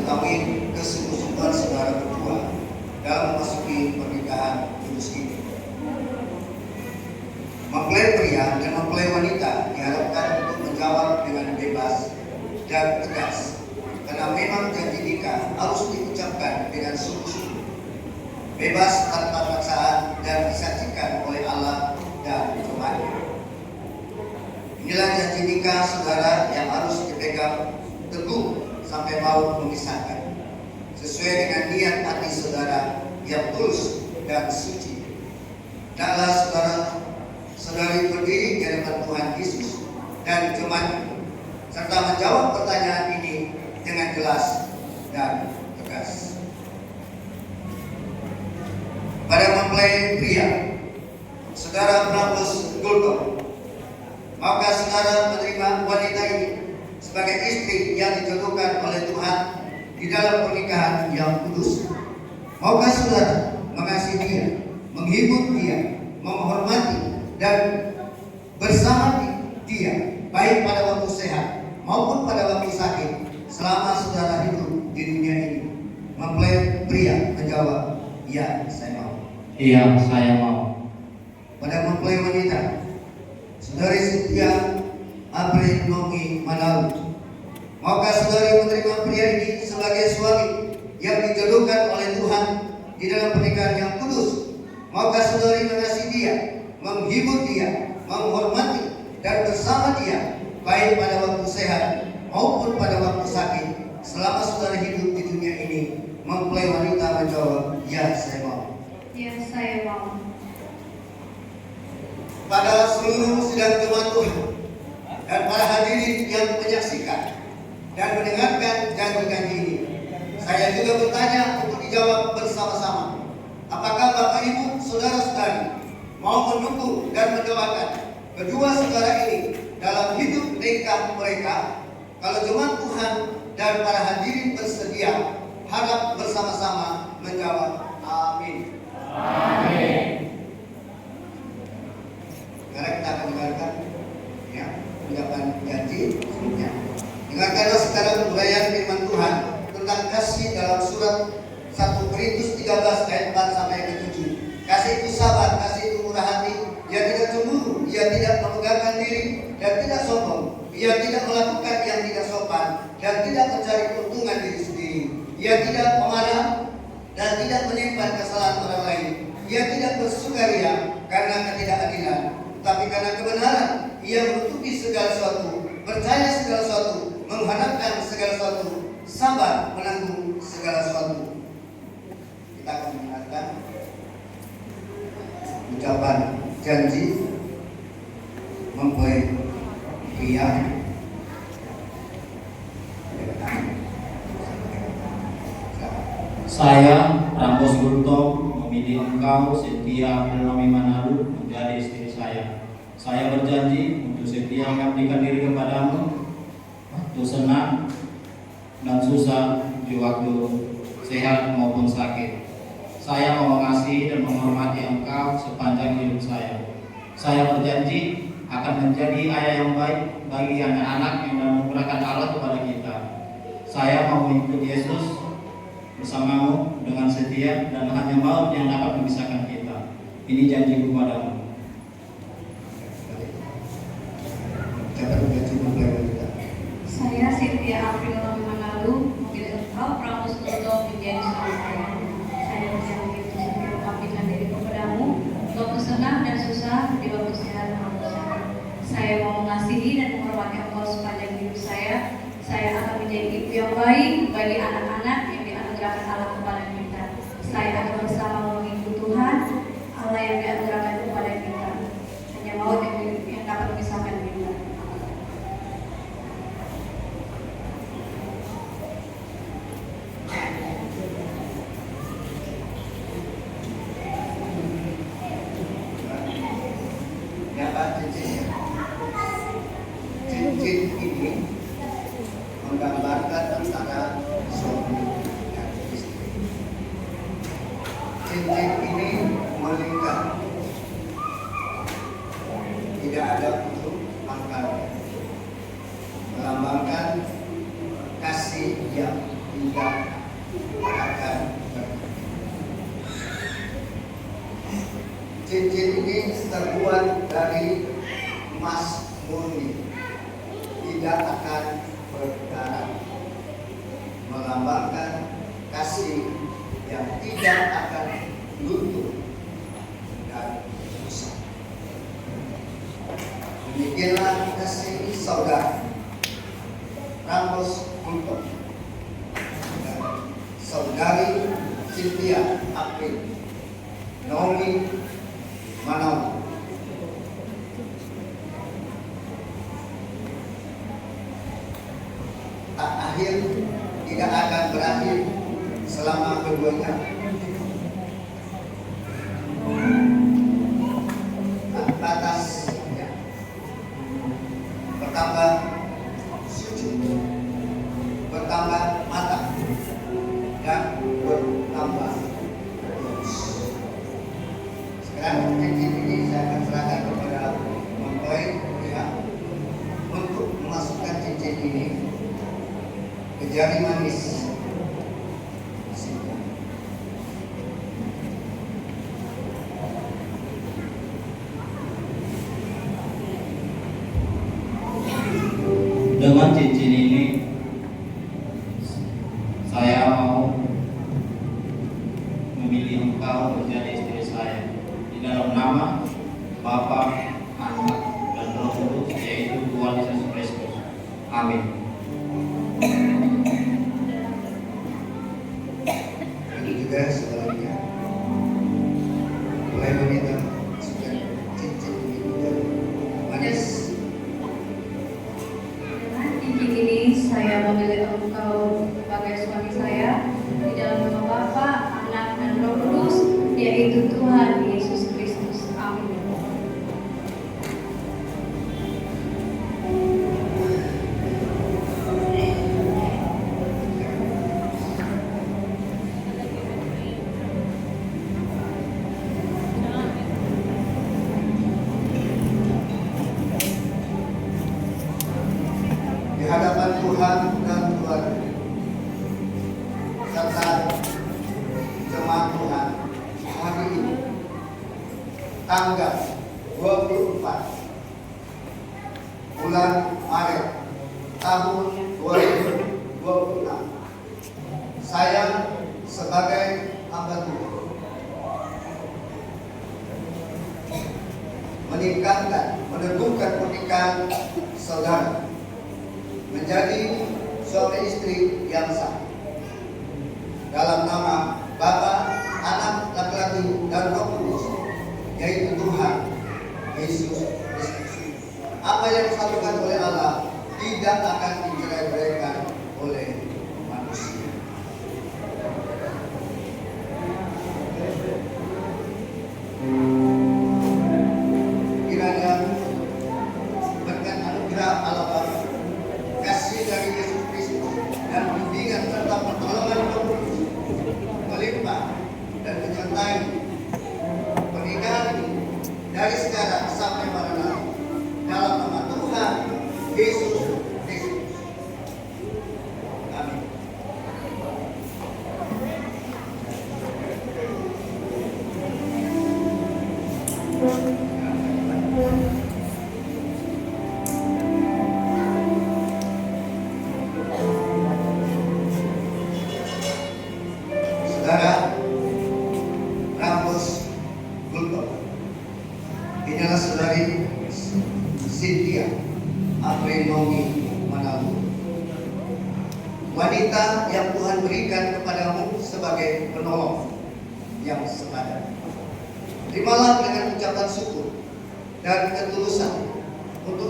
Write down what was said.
mengetahui kesungguh-sungguhan saudara berdua dalam memasuki pernikahan kudus ini. Mempelai pria dan mempelai wanita diharapkan untuk menjawab dengan bebas dan tegas, karena memang janji nikah harus diucapkan dengan sungguh-sungguh, bebas tanpa paksaan dan disaksikan oleh Allah dan Tuhannya. Inilah janji nikah saudara yang harus dipegang teguh sampai maut memisahkan, sesuai dengan niat hati saudara yang tulus dan suci. Hendaklah saudara-saudari berdiri di hadapan Tuhan Yesus dan jemaat, serta menjawab pertanyaan ini dengan jelas dan tegas. Pada mempelai pria, saudara Bernabas Gultom, maukah saudara menerima wanita ini sebagai istri yang dijodohkan oleh Tuhan di dalam pernikahan yang kudus? Maukah saudara mengasihi dia, menghibur dia, menghormati dan bersama dia baik pada waktu sehat maupun pada waktu sakit selama saudara hidup di dunia ini? Mempelai pria menjawab, "Ya, saya mau." Iya, saya mau. Pada mempelai wanita, saudari Cynthia April Nomi Manalu, maukah saudari menerima pria ini sebagai suami yang dijodohkan oleh Tuhan di dalam pernikahan yang kudus? Maukah saudari mengasihi dia, menghibur dia, menghormati dan bersama dia baik pada waktu sehat maupun pada waktu sakit selama saudari hidup di dunia ini? Mempelai wanita menjawab, "Ya, saya mau." Ya, saya mau. Pada seluruh sidang jemaat Tuhan dan para hadirin yang menyaksikan dan mendengarkan janji-janji ini, saya juga bertanya untuk dijawab bersama-sama. Apakah Bapak Ibu saudara-saudari mau mendukung dan mendoakan kedua saudara ini dalam hidup nikah mereka? Kalau jemaat Tuhan dan para hadirin bersedia, harap bersama-sama menjawab amin. Amin. Sekarang kita akan dengarkan ya, ucapan janji sebelumnya. Dengarkanlah sekarang uraian firman Tuhan tentang kasih dalam surat 1 Korintus 13 ayat 4 sampai ke 7. Kasih itu sabar, kasih itu murah hati, ia tidak cemburu, ia tidak memegahkan diri dan tidak sombong, ia tidak melakukan yang tidak sopan dan tidak mencari keuntungan diri sendiri. Ia tidak memarah dan tidak menyimpan kesalahan orang lain. Ia tidak bersukaria karena ketidakadilan, tapi karena kebenaran. Ia menutupi segala sesuatu, percaya segala sesuatu, mengharapkan segala sesuatu, sabar menanggung segala sesuatu. Kita akan mendengarkan ucapan janji mempelai pria. Saya, Rambos Gultom, memilih engkau, Cynthia April Nomi Manalu, menjadi istri saya. Saya berjanji untuk setia mengabdikan diri kepadamu, waktu senang dan susah, di waktu sehat maupun sakit. Saya mau mengasihi dan menghormati engkau sepanjang hidup saya. Saya berjanji akan menjadi ayah yang baik bagi anak-anak yang menganugerahkan Allah kepada kita. Saya mau mengikut Yesus bersamamu dengan setia, dan hanya maut yang dapat memisahkan kita. Ini janjiku padamu. Saya, Cynthia April Nomi Manalu, memilih engkau, Rambos Gultom, menjadi suami saya. Saya berjanji untuk setia mengabdikan diri kepadamu, waktu senang dan susah, di waktu sehat maupun sakit. Saya mau mengasihi dan menghormati engkau sepanjang hidup saya. Saya akan menjadi ibu yang baik bagi anak-anak yang dianugerahkan Allah kepada kita. Saya akan bersama mengikut Tuhan, Allah yang dianugerahkan kepada kita. Hanya maut yang dapat memisahkan kita. Cincin ini menggambarkan antara suami dan istri. Cincin ini melingkar, tidak ada bentuk pangkal, melambangkan kasih yang tidak akan cincin ini terbuat dari emas murni, tidak akan berkarat, melambangkan kasih yang tidak akan luntur dan rusak. Demikianlah kasih saudara Ramos Kultom dan saudari Cynthia April Naomi Manalu. Tak akhir, tidak akan berakhir selama keduanya tak batas ya, bertambah sujud, bertambah matang, dan bertambah lurus. Sekarang cincin ini saya akan serahkan kepada Mempoi ya, untuk memasukkan cincin ini ke jari manis. Dengan cincin ini saya mau memilih engkau menjadi istri saya di dalam nama Bapa, Anak, dan Roh Kudus, yaitu Tuhan Yesus Kristus. Amin. Ini juga sebaliknya mulai meminta masukkan cincin ini menjadi manis. Dengan cincin ini saya memilih engkau sebagai suami saya di dalam nama Bapa, Anak, dan Roh Kudus, yaitu Tuhan Yesus Kristus. Amin. Di hadapan Tuhan dan keluarga serta jemaat Tuhan hari ini tanggal 24 bulan Maret tahun 2026, saya sebagai hamba Tuhan meneguhkan pernikahan saudara menjadi suami istri yang sah dalam nama Bapa, Anak, laki-laki, dan Roh Kudus, yaitu Tuhan Yesus Kristus. Apa yang disatukan oleh Allah tidak akan dicerai-beraikan oleh manusia. Kiranya berkat anugerah Allah Bapa, kasih dari Yesus Kristus, dan bimbingan serta pertolongan Roh Kudus melimpah dan menyertai pernikahan ini dari sekarang sampai maranatha dalam nama Tuhan Yesus Kristus. Amin. Saudara Ramos Kultom, inilah saudari Cynthia April Manalu, wanita yang Tuhan berikan kepadamu sebagai penolong yang sepadan. Terimalah dengan ucapan syukur dan ketulusan untuk